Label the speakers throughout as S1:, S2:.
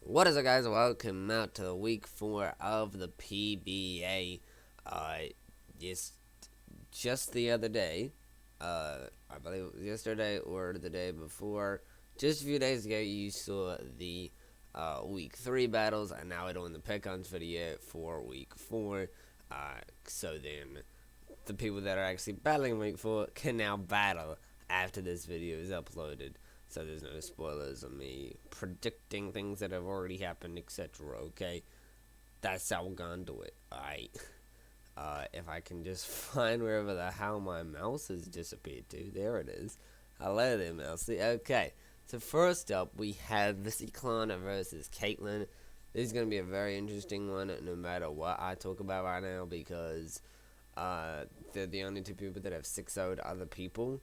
S1: What is up, guys? Welcome out to week 4 of the PBA. Just, just the other day, I believe it was yesterday or the day before, just a few days ago, you saw the week 3 battles, and now we're doing the Pickems video for week 4. So then, the people that are actually battling week 4 can now battle after this video is uploaded. So there's no spoilers of me predicting things that have already happened, etc. Okay, that's how we're gonna do it. Alright. If I can just find wherever the hell my mouse has disappeared to. There it is. Hello there, Mousey. Okay. So first up, we have Viciclon versus Caitlyn. This is gonna be a very interesting one, no matter what I talk about right now, because they're the only two people that have 6-0'd other people.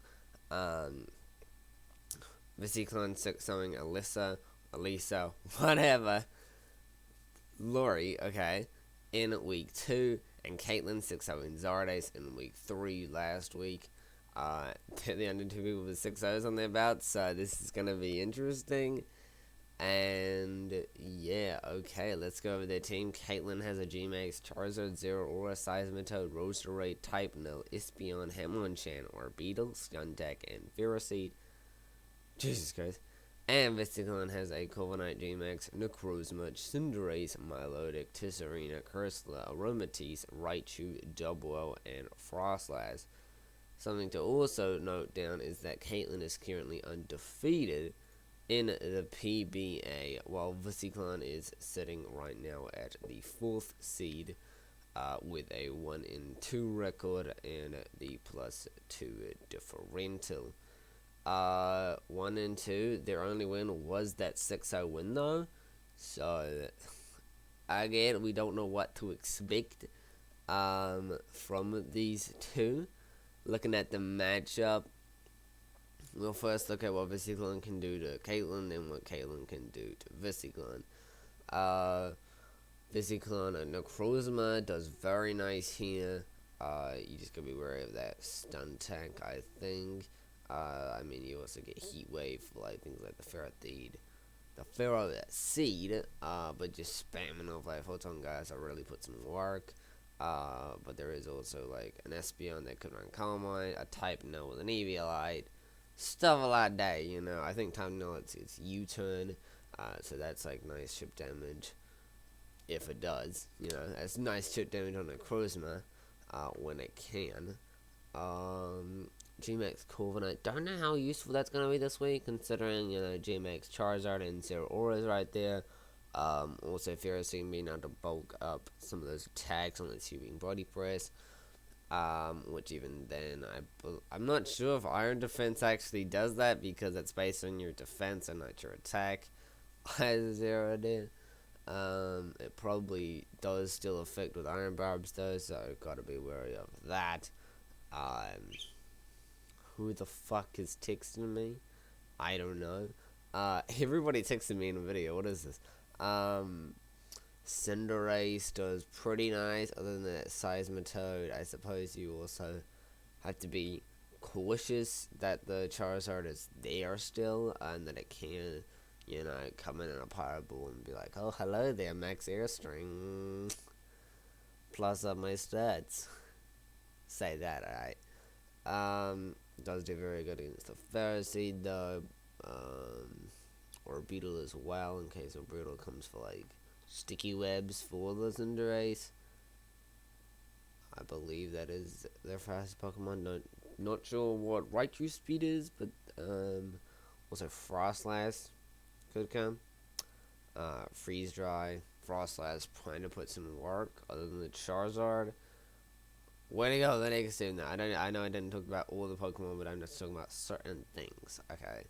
S1: Viciclon 6-0'ing Elisa, whatever, Lori, okay, in week 2, and Caitlyn 6-0'ing Zardes in week 3 last week. They're the only two people with 6-0s on their bouts, so this is going to be interesting. And yeah, okay, let's go over their team. Caitlyn has a G-Max, Charizard, Zero Aura, Seismitoad, Roserade, Typenol, Espeon, Hitmonchan, Orbeetle, Stundeck, and Ferroseed. Jesus Christ. And Viciclon has a Corviknight, G-Max, Necrozma, Cinderace, Milotic, Tisserina, Cursula, Aromatisse, Raichu, Dubwell, and Frostlass. Something to also note down is that Caitlyn is currently undefeated in the PBA, while Viciclon is sitting right now at the 4th seed with a 1-2 record and the +2 differential. 1 and 2, their only win was that 6-0 win though. So again, we don't know what to expect from these two. Looking at the matchup, we'll first look at what Viciclon can do to Caitlyn, then what Caitlyn can do to Viciclon. Viciclon and Necrozma does very nice here. You just gotta be wary of that stun tank, I think. I mean, you also get Heat Wave for like things like the Ferroseed, but just spamming off like Photon guys, that really puts in work. But there is also like an Espeon that could run Calm Mind, a Typenol with an Eviolite, stuff like that, you know. I think Typenol it's U-turn, so that's like nice chip damage, if it does, you know. That's nice chip damage on a Necrozma, when it can. G-Max Corviknight. Don't know how useful that's going to be this week, considering, you know, G-Max Charizard and Zero Aura's right there. Also, Ferroseed being able to bulk up some of those attacks on its shooting body press. Which even then, I'm not sure if Iron Defense actually does that, because it's based on your defense and not your attack. As Zero did. It probably does still affect with Iron Barbs though, so gotta be wary of that. Who the fuck is texting me? I don't know. Everybody texted me in a video. What is this? Cinderace does pretty nice. Other than that, Seismitoad, I suppose you also have to be cautious that the Charizard is there still, and that it can, you know, come in a Power Ball and be like, oh, hello there, Max Airstring. Plus up my stats. Say that, alright. Does do very good against the Ferroseed though, or Beetle as well, in case Orbeetle comes for like sticky webs for the Cinderace. I believe that is their fastest Pokemon. Not sure what Raichu speed is, but also Frostlass could come. Freeze Dry, Frostlass trying to put some work other than the Charizard. Way to go, the next team. Now, I know I didn't talk about all the Pokemon, but I'm just talking about certain things. Okay.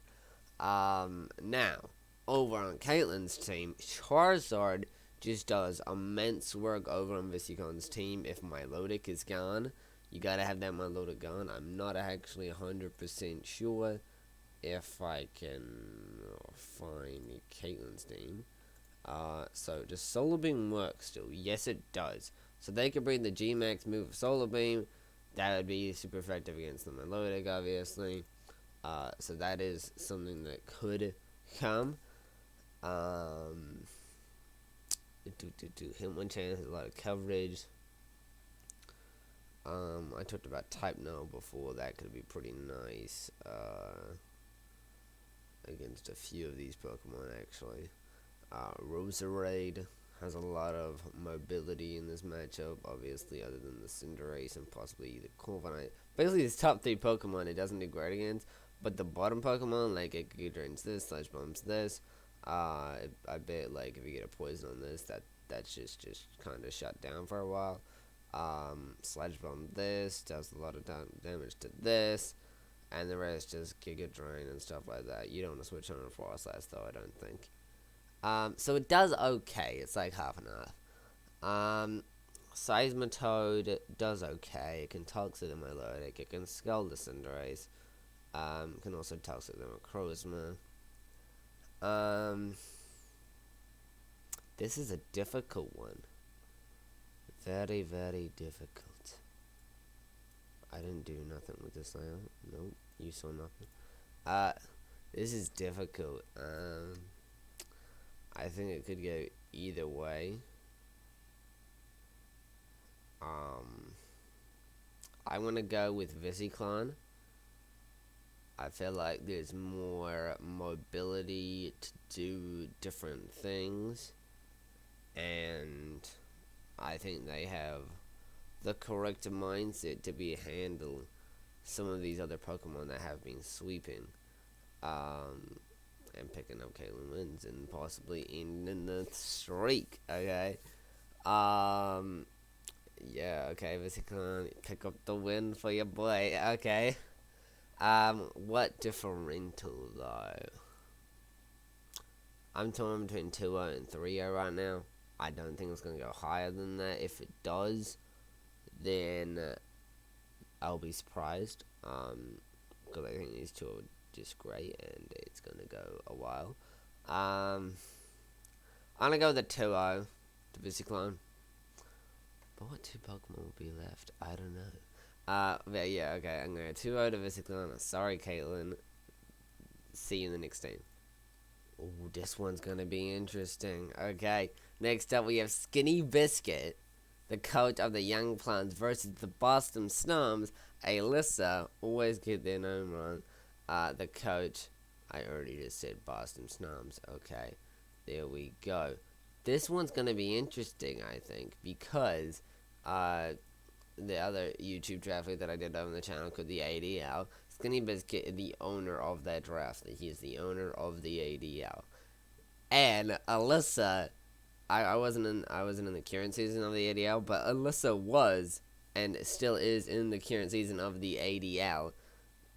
S1: Now, over on Caitlyn's team, Charizard just does immense work over on Viciclon's team. If Milotic is gone, you gotta have that Milotic gone. I'm not actually 100% sure if I can find Caitlyn's team. So does Solar Beam work still? Yes, it does. So they could bring the G-Max move of Solar Beam. That would be super effective against the Milotic, obviously. So that is something that could come. hit one chance, a lot of coverage. I talked about type no before. That could be pretty nice against a few of these Pokemon, actually. Roserade has a lot of mobility in this matchup, obviously, other than the Cinderace and possibly the Corviknight. Basically, his top 3 Pokemon, it doesn't do great against, but the bottom Pokemon, like, it drains this, Slash Bombs this. I bet, like, if you get a Poison on this, that's just kind of shut down for a while. Sludge Bomb this, does a lot of damage to this, and the rest just Giga Drain and stuff like that. You don't want to switch on a Frostlass, though, I don't think. So it does okay. It's like half and half. Seismitoad does okay. It can Toxic the Milotic. It can Scald the Cinderace. Can also Toxic the Macrozma. This is a difficult one. Very, very difficult. I didn't do nothing with this layout. Nope, you saw nothing. This is difficult. I think it could go either way. I want to go with Visiclon. I feel like there's more mobility to do different things, and I think they have the correct mindset to be handle some of these other Pokemon that have been sweeping, and picking up Caitlyn wins and possibly ending the streak. Okay, yeah, okay, Visiclon, pick up the win for your boy. Okay, what differential though? I'm torn between 2-0 and 3-0 right now. I don't think it's going to go higher than that. If it does, then I'll be surprised. Because I think these two are just great, and it's going to go a while. I'm going to go with the 2-0 to Visiclone. But what 2 Pokemon will be left? I don't know. But yeah, okay. I'm going to go 2-0 to Visiclone. Sorry, Caitlyn. See you in the next game. Ooh, this one's going to be interesting. Okay. Next up, we have Skinny Biscuit, the coach of the Young Plants, versus the Boston Snoms. Alyssa, always get their name wrong. The coach, I already just said Boston Snoms. Okay, there we go. This one's going to be interesting, I think, because the other YouTube draft league that I did on the channel called the ADL, Skinny Biscuit is the owner of that draft. He is the owner of the ADL. And Alyssa, I wasn't in the current season of the ADL, but Alyssa was and still is in the current season of the ADL,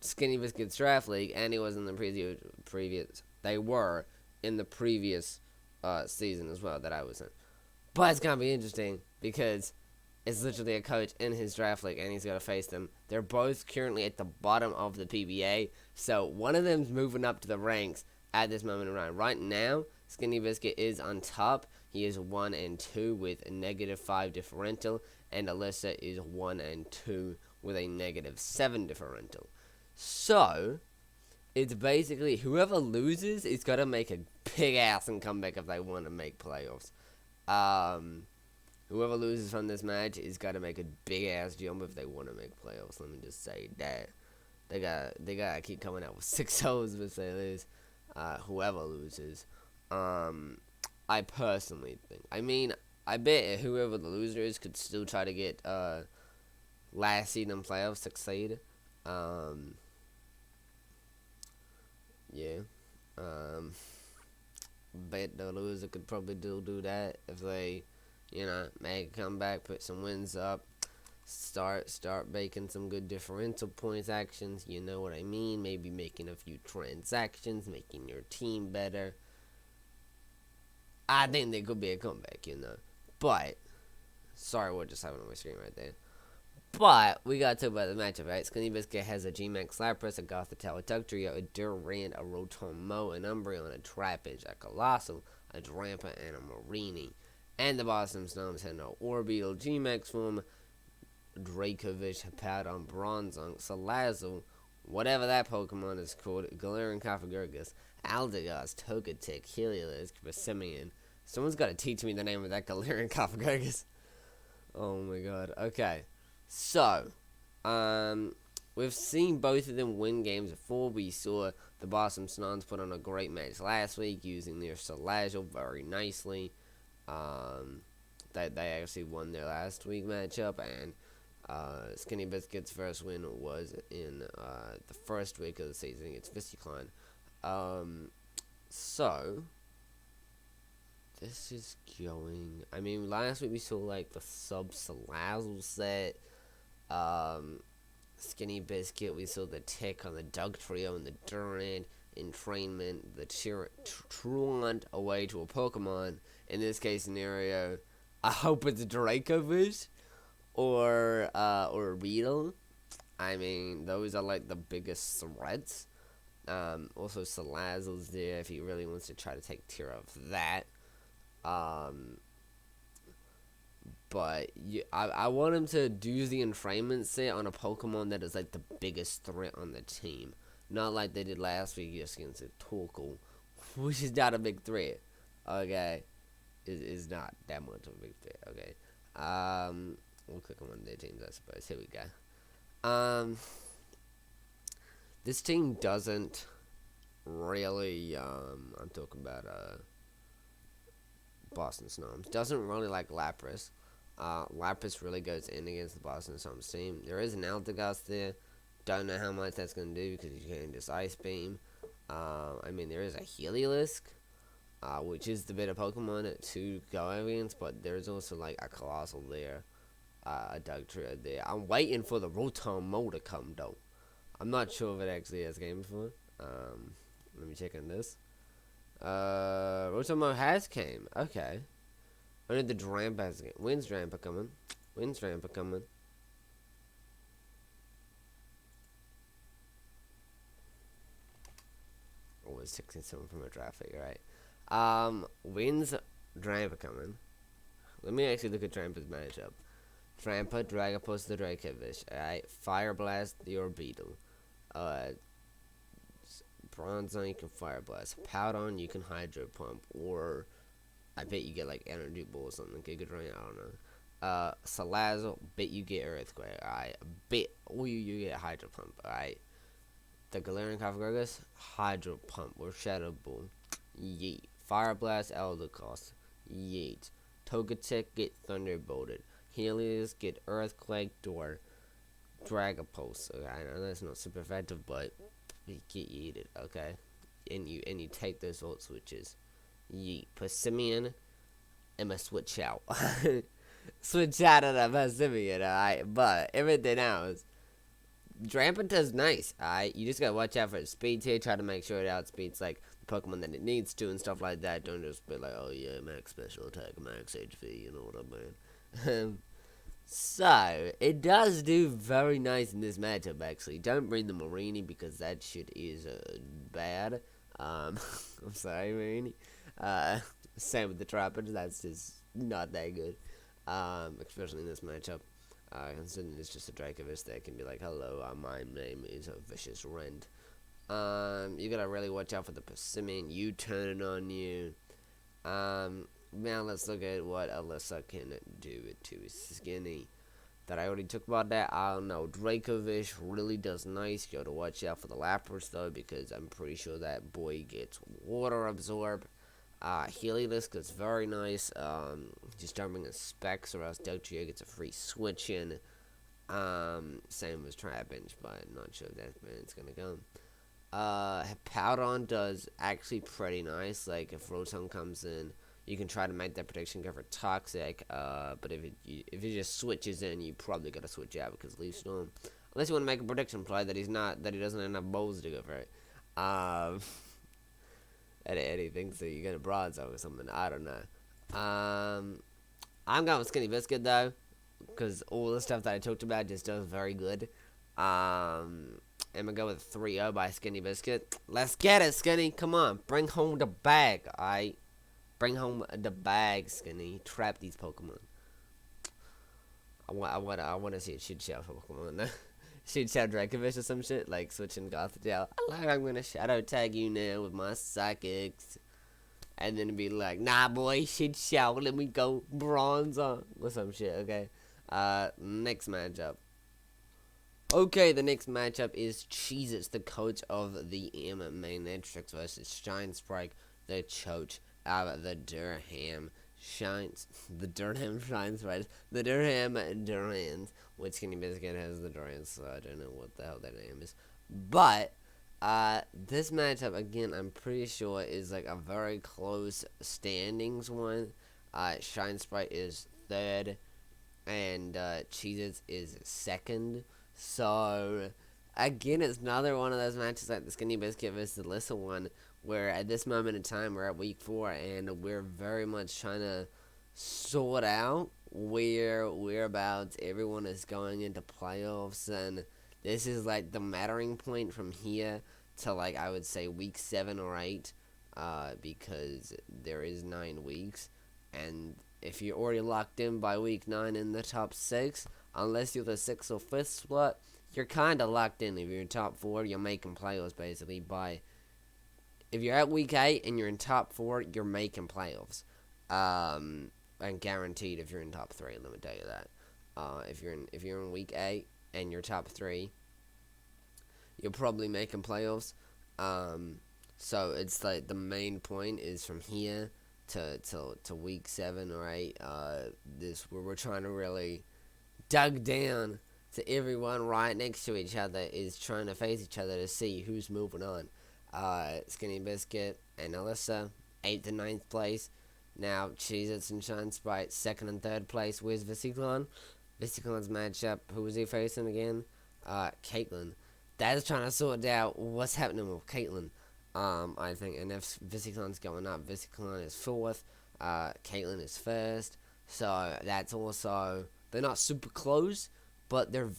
S1: Skinny Biscuit's draft league, and he was in the previous. They were in the previous season as well that I was in. But it's gonna be interesting because it's literally a coach in his draft league, and he's gonna face them. They're both currently at the bottom of the PBA, so one of them's moving up to the ranks at this moment in time. Right now, Skinny Biscuit is on top. He is 1-2 with a -5 differential, and Alyssa is 1-2 with a -7 differential. So it's basically whoever loses is gotta make a big ass and comeback if they want to make playoffs. Whoever loses from this match is gotta make a big ass jump if they want to make playoffs. Let me just say that they gotta keep coming out with 6-0s if they lose. Whoever loses. I personally think. I mean, I bet whoever the loser is could still try to get last seed in playoffs succeed. Yeah. Bet the loser could probably do that if they, make a comeback, put some wins up, start making some good differential points actions. You know what I mean? Maybe making a few transactions, making your team better. I think there could be a comeback, But, sorry what just happened on my screen right there. But, we gotta talk about the matchup, right? Skinny Biscuit has a G-Max Lapras, a Gothitelle, a Dugtrio, a Durant, a Rotom-Mow, an Umbreon, a Trapinch, a Colossal, a Drampa, and a Marini. And the Boston Snows had no Orbeetle, G-Max form, Dracovish, Hippowdon, Bronzong, Salazzle, whatever that Pokemon is called, Galarian Cofagurgus, Aldegast, Togetic, Heliolisk, Persimmon, Someone's got to teach me the name of that Galarian Cofagrigus. Oh my god. Okay. So, we've seen both of them win games before. We saw the Boston Snons put on a great match last week using their Salazzle very nicely. They actually won their last week matchup, and Skinny Biscuit's first win was in the first week of the season against Visticline. So, this is going... I mean, last week we saw, like, the sub-Salazzle set. Skinny Biscuit, we saw the Tick on the Dugtrio and the Durant. Entrainment, the Truant away to a Pokemon. In this case scenario, I hope it's Dracovish or Beetle. I mean, those are like the biggest threats. Also, Salazzle's there if he really wants to try to take tier of that. But I want him to do the entrainment set on a Pokemon that is like the biggest threat on the team. Not like they did last week just against a Torkoal, which is not a big threat. Okay, is not that much of a big threat. Okay, we'll click on one of their teams, I suppose. Here we go. This team doesn't really. I'm talking about Boston Snoms. Doesn't really like Lapras. Lapras really goes in against the Boston Snoms team. There is an Eldegoss there. Don't know how much that's going to do because you can just Ice Beam. I mean, there is a Heliolisk, which is the better Pokemon to go against, but there's also like a Colossal there, a Dugtrio there. I'm waiting for the Rotom to come though. I'm not sure if it actually has came before. Let me check on this. Rotom has came. Okay. Only the Drampa has came. When's Drampa coming? When's Drampa coming? Always 67 from a draft figure, right? When's Drampa coming? Let me actually look at Drampa's matchup. Drampa, Dragapult, the Dracovish, alright? Fire Blast, the Orbeetle. Bronzong, you can Fire Blast. Powdon, you can Hydro Pump. Or, I bet you get like Energy Ball or something. Giga Drain, I don't know. Salazzle, bet you get Earthquake, alright? Bet you get Hydro Pump, alright? The Galarian Cofagrigus, Hydro Pump or Shadow Ball. Yeet. Fire Blast, Eldegoss. Yeet. Togetic, get Thunderbolted. Helios, get Earthquake or Dragapult. Okay, I know that's not super effective, but you get yeeted, okay? And you take those ult switches. Yeet. Persimmon, I'ma switch out. Switch out of the Persimmon, alright? But everything else, Drampa does nice, alright? You just gotta watch out for its speed here. Try to make sure it outspeeds, like, the Pokemon that it needs to and stuff like that. Don't just be like, oh yeah, max special attack, max HP, you know what I mean? So, it does do very nice in this matchup, actually. Don't bring the Marini because that shit is bad. I'm sorry, Marini. Same with the Trapper, that's just not that good. Especially in this matchup. Considering it's just a Dracovish that can be like, hello, my name is a Vicious Rend. You gotta really watch out for the Persimmon, U-turning on you. Now let's look at what Alyssa can do to Skinny. That I already talked about that. I don't know. Dracovish really does nice. You gotta watch out for the Lapras though, because I'm pretty sure that boy gets Water Absorb. Heliolisk is very nice. Just don't bring the specs or else Dugtrio gets a free switch in. Same as Trapinch, but not sure if that's gonna go. Powdon does actually pretty nice. Like if Rotom comes in, you can try to make that prediction go for Toxic. But if it just switches in, you probably gotta switch out because Leaf Storm. Unless you want to make a prediction play that he doesn't have enough bowls to go for it. And he thinks that you're gonna Bronzong or something. I don't know. I'm going with Skinny Biscuit though, because all the stuff that I talked about just does very good. I'm gonna go with 3-0 by Skinny Biscuit. Let's get it, Skinny. Come on, bring home the bag. Alright, bring home the bag, Skinny. Trap these Pokemon. I want to see a Shoot Shell Pokemon. Shoot Shell Dracovish or some shit, like switching Gothgel. I'm gonna Shadow Tag you now with my Psychics. and then be like, nah, boy, shit show, let me go bronze on, or some shit, okay? Next matchup. Okay, the next matchup is Cheez-Its, the coach of the MMA Matrix versus Shine Sprite, the coach of the Durham Shines. The Durham Shines Sprites. The Durham Durans. Which Skinny Biscuit has the Durans, so I don't know what the hell that name is. But, this matchup, again, I'm pretty sure is like a very close standings one. Shine Sprite is third, and Cheez-Its is second. So, again, it's another one of those matches like the Skinny Biscuit versus the Lissa one, where at this moment in time, we're at week 4, and we're very much trying to sort out whereabouts everyone is going into playoffs, and this is like the mattering point from here to, like, I would say week 7 or 8, because there is 9 weeks, and if you're already locked in by week 9 in the top 6, unless you're the 6th or 5th spot, you're kind of locked in. If you're in top 4, you're making playoffs, basically, if you're at week 8 and you're in top 4, you're making playoffs. And guaranteed if you're in top 3, let me tell you that. If you're in week 8 and you're top 3, you're probably making playoffs. So it's like the main point is from here to week 7 or 8. This where we're trying to really dug down to everyone right next to each other is trying to face each other to see who's moving on. Skinny Biscuit and Alyssa, 8th and 9th place. Now, Cheez-Its and Shine Sprite, 2nd and 3rd place. Where's Vesiclon? Vesiclon's matchup, who was he facing again? Caitlyn. That's trying to sort out what's happening with Caitlyn. I think, and if Vesiclon's going up, Vesiclon is 4th, Caitlyn is 1st. So, that's also, they're not super close, but they're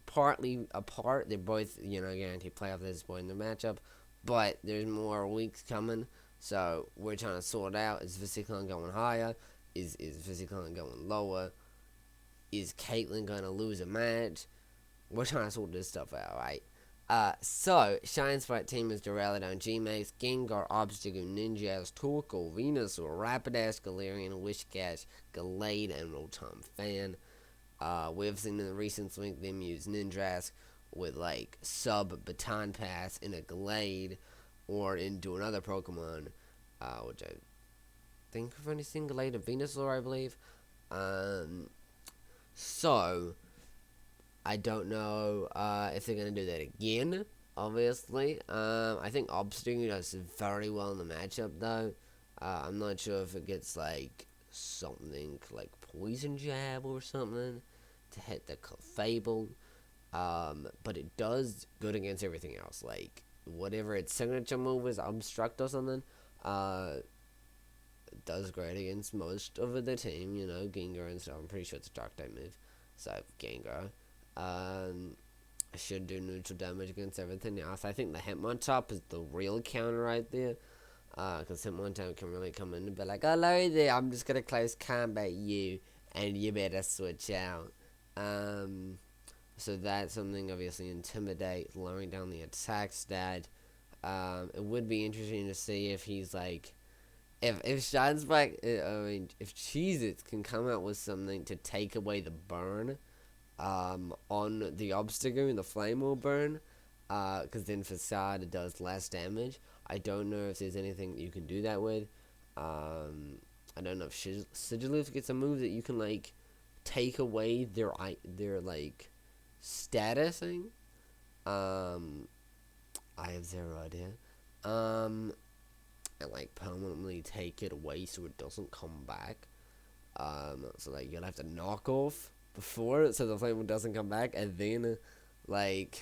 S1: partly apart. They're both, guaranteed playoff at this point in the matchup, but there's more weeks coming, so we're trying to sort out, is Vesiclon going higher? Is Vesiclon going lower? Is Caitlyn going to lose a match? We're trying to sort this stuff out, right? So, Shine Sprite team is Duraludon, G-Max, Gengar, Obstacle, Ninjask, Torkoal, Venusaur, Rapidash, Galarian, Wishcash, Gallade, and Rotom Fan. We've seen in the recent week them use Ninjask with like sub Baton Pass in a Gallade or into another Pokemon, which I think I've only seen Gallade and Venusaur, I believe. So I don't know if they're gonna do that again. Obviously, I think Obstacle does very well in the matchup though. I'm not sure if it gets like something like Poison Jab or something to hit the Fable, but it does good against everything else. Like whatever its signature move is, Obstruct or something, it does great against most of the team. Gengar and stuff. I'm pretty sure it's a Dark type move, so Gengar. I should do neutral damage against everything else. I think the Hitmontop is the real counter right there. Because Hitmontop can really come in and be like, hello there, I'm just going to close combat you, and you better switch out. So that's something, obviously, Intimidate, lowering down the attack stat. It would be interesting to see if he's like, if Shine's back, if Cheez-Its can come out with something to take away the burn, on the Obstacle and the Flame will burn, because then Facade it does less damage. I don't know if there's anything that you can do that with. I don't know if Sigilyph gets a move that you can like take away their like statusing. I have zero idea. And like permanently take it away so it doesn't come back. So like you'll have to knock off before so the flame doesn't come back, and then like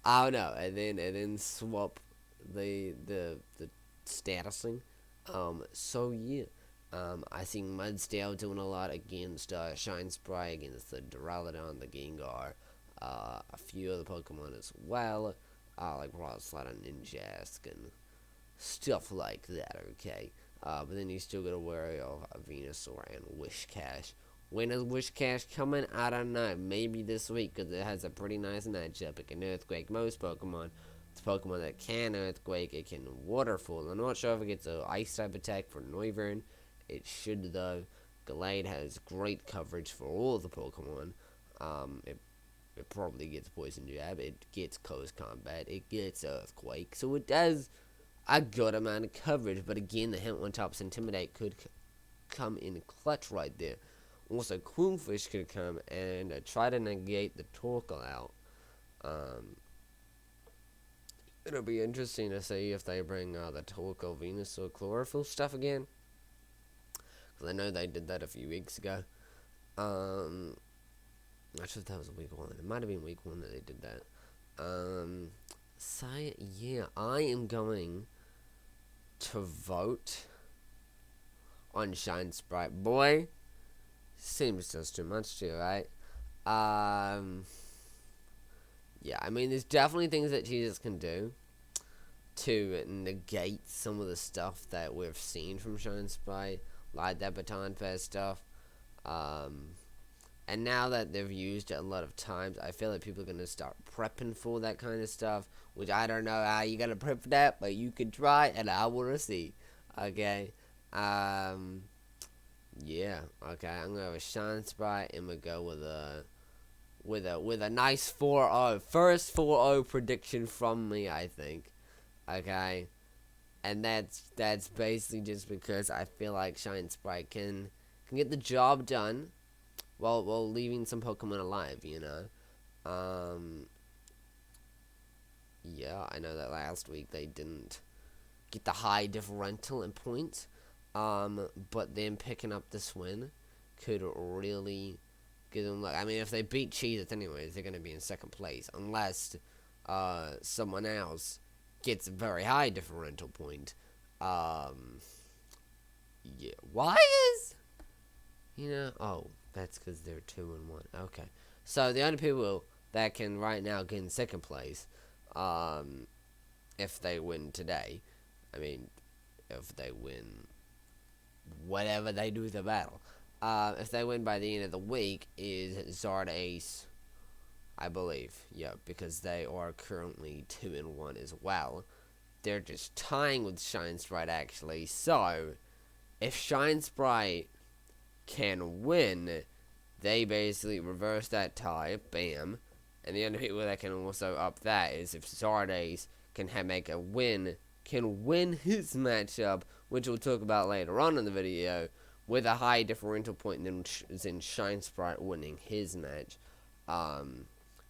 S1: I don't know, and then swap the statusing. So yeah, I see Mudstale doing a lot against Shine Sprite, against the Duraludon, the Gengar, a few other Pokemon as well, like Rosslot and Ninjask and stuff like that. Okay, but then you still gotta worry of Venusaur and Wishcash. When is Wishcash coming? I don't know. Maybe this week, because it has a pretty nice matchup. It can Earthquake most Pokemon. It's a Pokemon that can Earthquake, it can Waterfall. I'm not sure if it gets an Ice type attack for Noivern. It should though. Gallade has great coverage for all the Pokemon. It probably gets Poison Jab, it gets Close Combat, it gets Earthquake. So it does a good amount of coverage, but again, the Hint 1-Top's Intimidate could come in clutch right there. Also, Quillfish could come and try to negate the Torkoal out. It'll be interesting to see if they bring the Torkoal Venusaur Chlorophyll stuff again. Because I know they did that a few weeks ago. Not sure if that was week 1. It might have been week 1 that they did that. So, yeah, I am going to vote on Shine Sprite. Boy, seems just too much too, right? Yeah, I mean, there's definitely things that Jesus can do to negate some of the stuff that we've seen from Shine Sprite, like that Baton Pass stuff. And now that they've used it a lot of times, I feel like people are going to start prepping for that kind of stuff, which I don't know how you got to prep for that, but you can try, and I want to see. Okay? Yeah, okay, I'm going to have a Shine Sprite, and we'll go with a nice 4-0. First 4-0 prediction from me, I think. Okay? And that's basically just because I feel like Shine Sprite can get the job done while leaving some Pokemon alive, you know? Yeah, I know that last week they didn't get the high differential in points, but then picking up this win could really give them luck. I mean, if they beat Cheez-Its anyways, they're going to be in second place, unless someone else gets a very high differential point. Yeah, why is... You know, oh, that's because they're 2-1. Okay, so the only people that can right now get in second place, if they win today, I mean, if they win whatever they do with the battle, if they win by the end of the week, is Zardace, I believe. Yeah, because they are currently 2-1 as well. They're just tying with Shine Sprite actually. So, if Shine Sprite can win, they basically reverse that tie, bam. And the only people that can also up that is if Zardace can win his matchup, which we'll talk about later on in the video, with a high differential point than Shine Sprite winning his match. And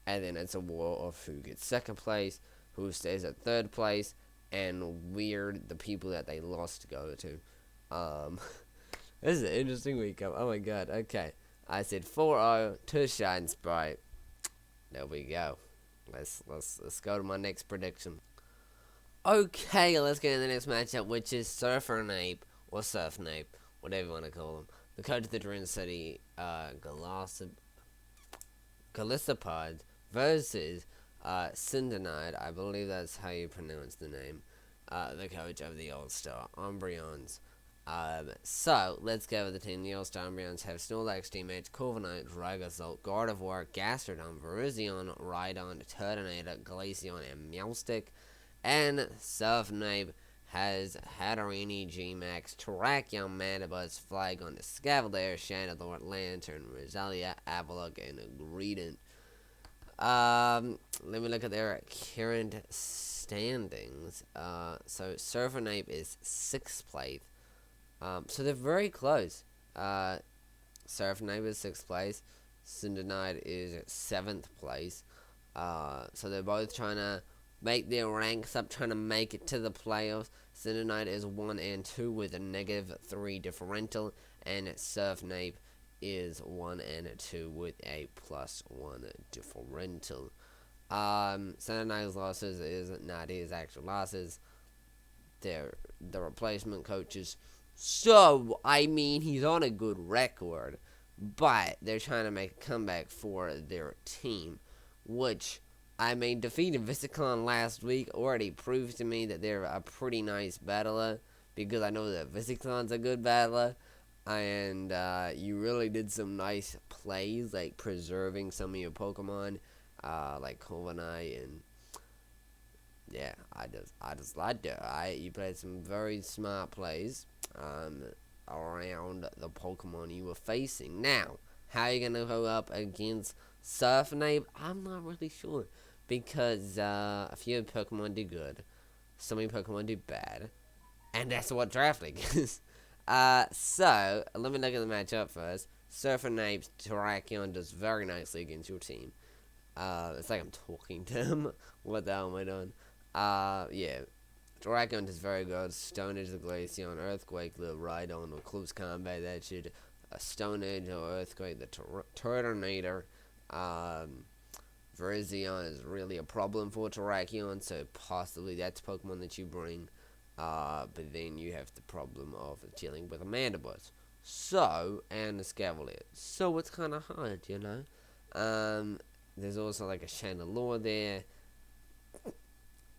S1: then it's a war of who gets second place, who stays at third place, and the people that they lost go to. This is an interesting week. Oh my god. Okay. I said 4-0 to Shine Sprite. There we go. Let's go to my next prediction. Okay, let's get into the next matchup, which is Surfernape, or Surfnape, whatever you want to call him. The coach of the Dream City, Galissapod versus Cindernide. I believe that's how you pronounce the name. The coach of the All-Star Umbreons. So, let's go with the team. The All-Star Umbreons have Snorlax, Steamage, Corviknight, Dragosult, Gardevoir, Gastrodon, Virizion, Rhydon, Turtonator, Glaceon, and Meowstic. And Surfnape has Hatterene, G-Max, Terrakion, Mandibuzz, Flygon, Escavalier, Chandelure, Lantern, Roselia, Avalok, and Greedent. Let me look at their current standings. So Surfernape is 6th place. So they're very close. Surfnape is 6th place. Cindernide is 7th place. So they're both trying to make their ranks up, trying to make it to the playoffs. Cindernide is 1 and 2 with a -3 differential, and Surfnape is 1 and 2 with a +1 differential. Cindernide's losses is not his actual losses. They're the replacement coaches. So, I mean, he's on a good record, but they're trying to make a comeback for their team, which, I mean, defeating Visicon last week already proves to me that they're a pretty nice battler, because I know that Visicon's a good battler, and you really did some nice plays, like preserving some of your Pokemon, like Corviknight and yeah, I just liked it. You played some very smart plays around the Pokemon you were facing. Now, how are you gonna go up against Surfnape? I'm not really sure because a few Pokemon do good, so many Pokemon do bad, and that's what Draft League is. So let me look at the matchup first. Surfnape's Terrakion does very nicely against your team. It's like I'm talking to him. What the hell am I doing? Yeah. Dragon is very good. Stone Edge the Glaceon, Earthquake the Rhydon with close combat. That should Stone Edge or Earthquake the Turtonator. Virizion is really a problem for Terrakion, so possibly that's Pokemon that you bring. But then you have the problem of dealing with a Mandibuzz. So, and a Scavalier. So it's kind of hard, you know? There's also like a Chandelure there.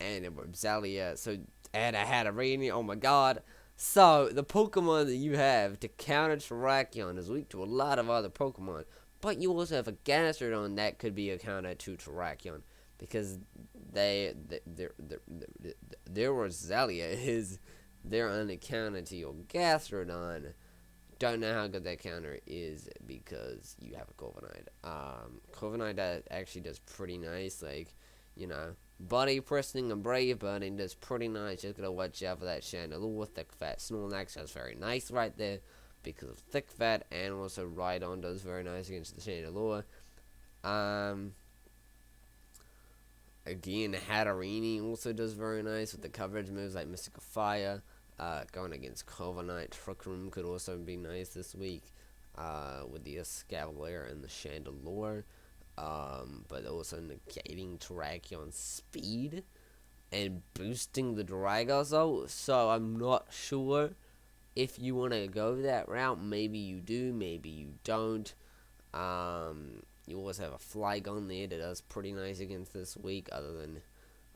S1: And a Rosalia. So, and a Hatterene. Oh my god. So, the Pokemon that you have to counter Terrakion is weak to a lot of other Pokemon. But you also have a Gastrodon that could be a counter to Terrakion. Because their Rosalia is their only counter to your Gastrodon. Don't know how good that counter is because you have a Corviknight. Corviknight actually does pretty nice, like, you know, body pressing and brave burning does pretty nice. Just gotta watch out for that Chandelure. Thick Fat Snorlax does very nice right there because of Thick Fat, and also Rhydon does very nice against the Chandelure. Again, Hatterene also does very nice with the coverage moves like Mystical Fire. Going against Corviknight, Trick Room could also be nice this week with the Escavalier and the Chandelure. But also negating Terrakion's speed and boosting the Dragozolt. So I'm not sure if you want to go that route. Maybe you do, maybe you don't. You also have a Flygon there that does pretty nice against this week, other than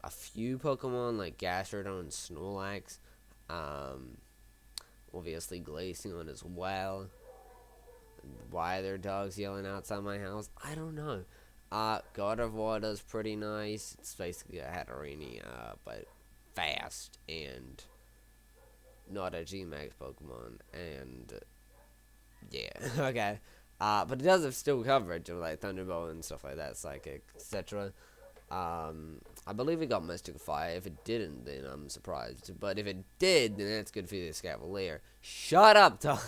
S1: a few Pokemon like Gastrodon and Snorlax. Obviously Glaceon as well. Why are there dogs yelling outside my house? I don't know. God of War does pretty nice. It's basically a Hatterene, but fast and not a G-Max Pokemon. And yeah, okay. But it does have still coverage of like Thunderbolt and stuff like that, Psychic, etc. I believe it got Mystical Fire. If it didn't, then I'm surprised. But if it did, then that's good for the Escavalier. Shut up, dog.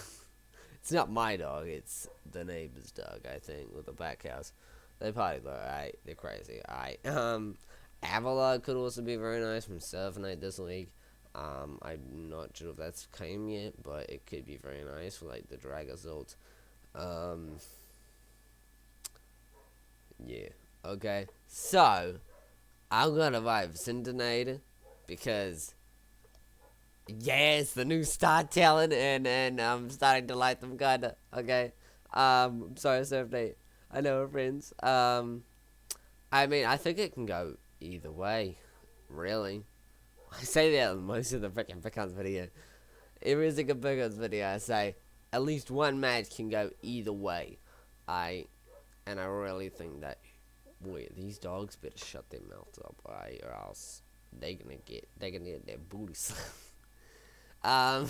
S1: It's not my dog. It's the neighbor's dog, I think, with the back house. They party though, alright? They're crazy, alright. Avalon could also be very nice from Surfnight this week. I'm not sure if that's came yet, but it could be very nice for like the Dragozolt. Yeah. Okay. So, I'm gonna vibe Cindernator because yes, the new star talent, and I'm starting to like them kinda. Okay. Sorry, Surfnate. I know we're friends. I mean, I think it can go either way. Really. I say that in most of the freaking Pickems video. Every single Pickems video, I say at least one match can go either way. And I really think that, boy, these dogs better shut their mouths up, right? Or else they're gonna get their booty slammed.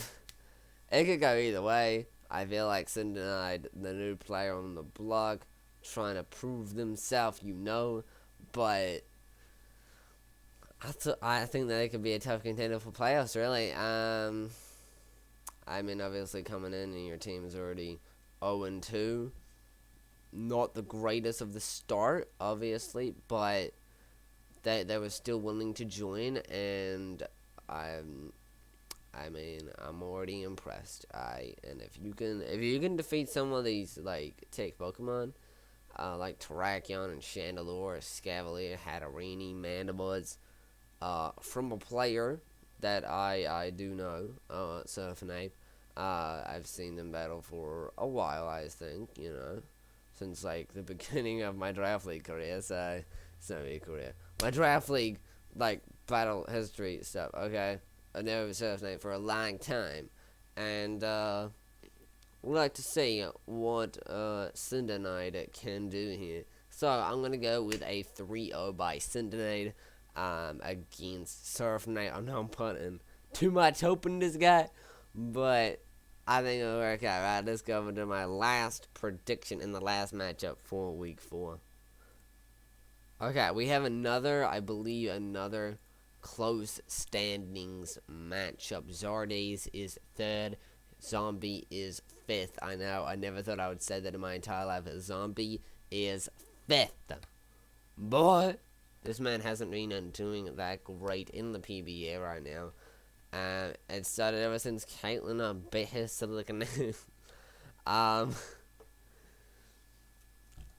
S1: It could go either way. I feel like Cindernaid, the new player on the block, trying to prove themselves, you know, but I think that it could be a tough contender for playoffs, really. I mean, obviously coming in and your team is already 0-2. Not the greatest of the start, obviously, but they were still willing to join, and I mean, I'm already impressed. And if you can defeat some of these like tech Pokemon, like Terrakion and Chandelure, Scavalier, Hatterene, Mandibuzz, from a player that I do know, Surfnape. I've seen them battle for a while, I think, you know, since like the beginning of my Draft League career. So, my Draft League like battle history stuff. Okay, I know Surfnape for a long time, and we'd like to see what Cindernaid can do here. So I'm gonna go with a 3-0 by Cindernaid. against Surf Knight. I know I'm putting too much hope in this guy, but I think it'll work out. Right, let's go over to my last prediction in the last matchup for week 4. Okay, we have I believe another close standings matchup. Zardes is 3rd, Zombie is 5th. I know, I never thought I would say that in my entire life, but Zombie is 5th. Boy, this man hasn't been doing that great in the PBA right now. It started ever since Caitlyn bit his silicon.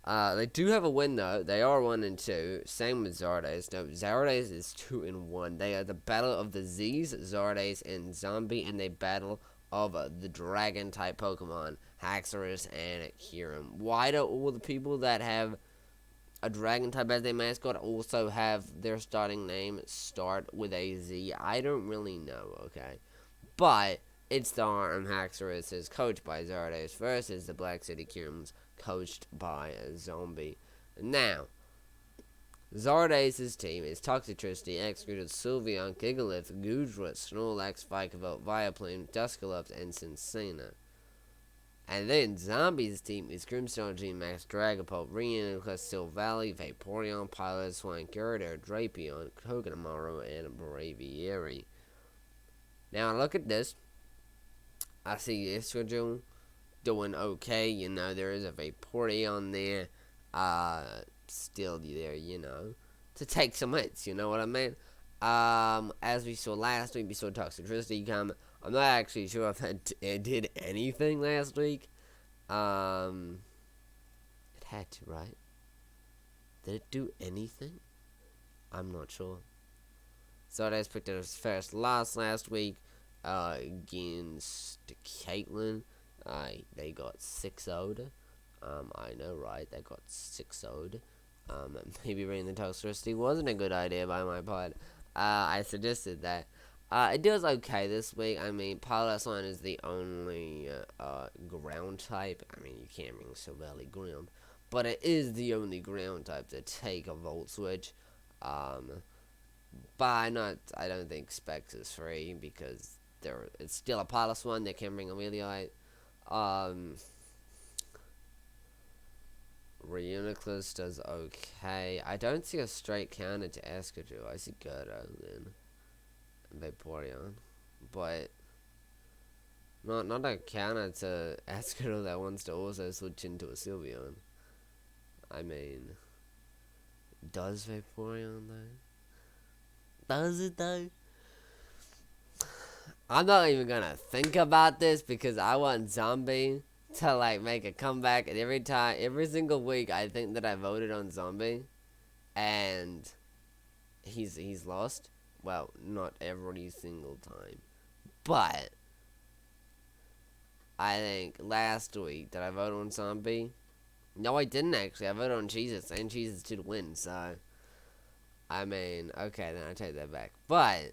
S1: They do have a win though. They are 1-2. Same with Zardes. No, Zardes is 2-1. They are the battle of the Z's, Zardes and Zombie, and they battle of the dragon type Pokemon, Haxorus and Kyurem. Why do all the people that have a dragon type as their mascot also have their starting name start with a Z? I don't really know, okay? But it's the Arm Haxorus is coached by Zardes versus the Black City Kyurems coached by a Zombie. Now, Zardes' team is Toxtricity, Executed, Sylveon, Gigalith, Gudra, Snorlax, Vikavolt, Vileplume, Duskullop's, and Cincina. And then Zombie's team is Grimstone, G-Max, Dragapult, Reuniclus, Silvally, Vaporeon, Piloswine, Gyarados, Drapion, Togedemaru, and Braviary. Now look at this. I see Escadrille doing okay. You know, there is a Vaporeon there. Still there, you know, to take some hits. You know what I mean? As we saw last week, we saw Toxtricity come. I'm not actually sure if it did anything last week. It had to, right? Did it do anything? I'm not sure. Zardes picked up his first loss last week against Caitlyn. They got 6-0'd. I know, right? They got 6-0'd. Maybe bringing the Toxtricity wasn't a good idea by my part. I suggested that. It does okay this week. I mean, Piloswine is the only ground type. I mean, you can't bring Silvally ground, but it is the only ground type to take a Volt Switch. But I don't think Specs is free because it's still a Piloswine that can bring a Meteorite. Reuniclus does okay. I don't see a straight counter to Escadrille. I see Gyarados then Vaporeon, but not a counter to Escadrille that wants to also switch into a Sylveon. I mean, does Vaporeon though? Does it though? I'm not even gonna think about this because I want Zombie to like make a comeback, and every single week I think that I voted on Zombie and he's lost. Well, not every single time, but I think last week did I vote on Zombie? No, I didn't actually. I voted on Jesus, and Jesus did win. So I mean, okay, then I take that back. But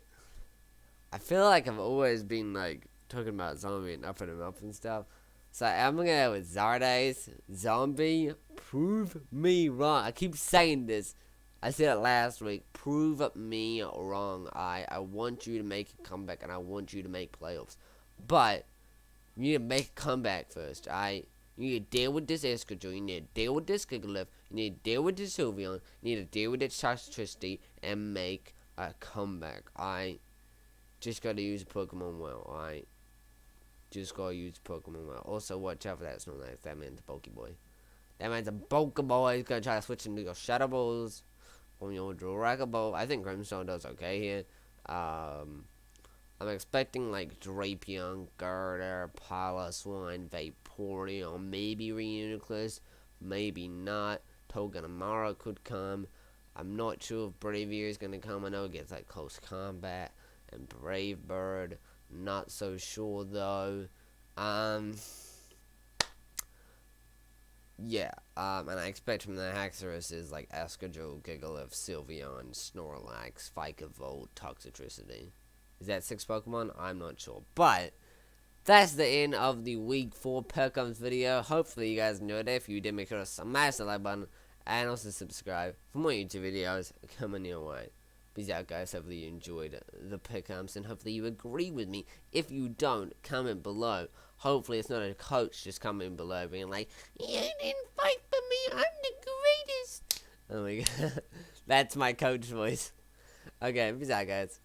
S1: I feel like I've always been like talking about Zombie and upping him up and stuff. So I'm gonna go with Zardes. Zombie, prove me wrong. I keep saying this. I said it last week. Prove me wrong. I want you to make a comeback, and I want you to make playoffs. But you need to make a comeback first. You need to deal with this Escadrille. You need to deal with this Gigalith. You need to deal with this Sylveon. You need to deal with this Toxtricity and make a comeback. Just gotta use Pokemon well. Just gotta use Pokemon well. Also, watch out for that Snorlax. That man's a Pokeboy. That man's a Pokeboy. He's gonna try to switch into your Shadow Balls on your Dragon Ball. I think Grimstone does okay here. I'm expecting like Drapion, Gyarados, Piloswine, Vaporeon, maybe Reuniclus, maybe not. Togedemaru could come. I'm not sure if Braviary is gonna come. I know it gets like close combat and Brave Bird. Not so sure though. Yeah, and I expect from the Haxorus is like Escadrille, Gigalith, Sylveon, Snorlax, Vikavolt, Toxtricity. Is that 6 Pokemon? I'm not sure. But that's the end of the Week 4 Pickems video. Hopefully you guys enjoyed it. If you did, make sure to smash the like button and also subscribe for more YouTube videos coming your way. Peace out, guys. Hopefully you enjoyed the Pickems, and hopefully you agree with me. If you don't, comment below. Hopefully it's not a coach just commenting below being like, "You didn't fight for me, I'm the greatest." Oh my god. That's my coach voice. Okay, peace out, guys.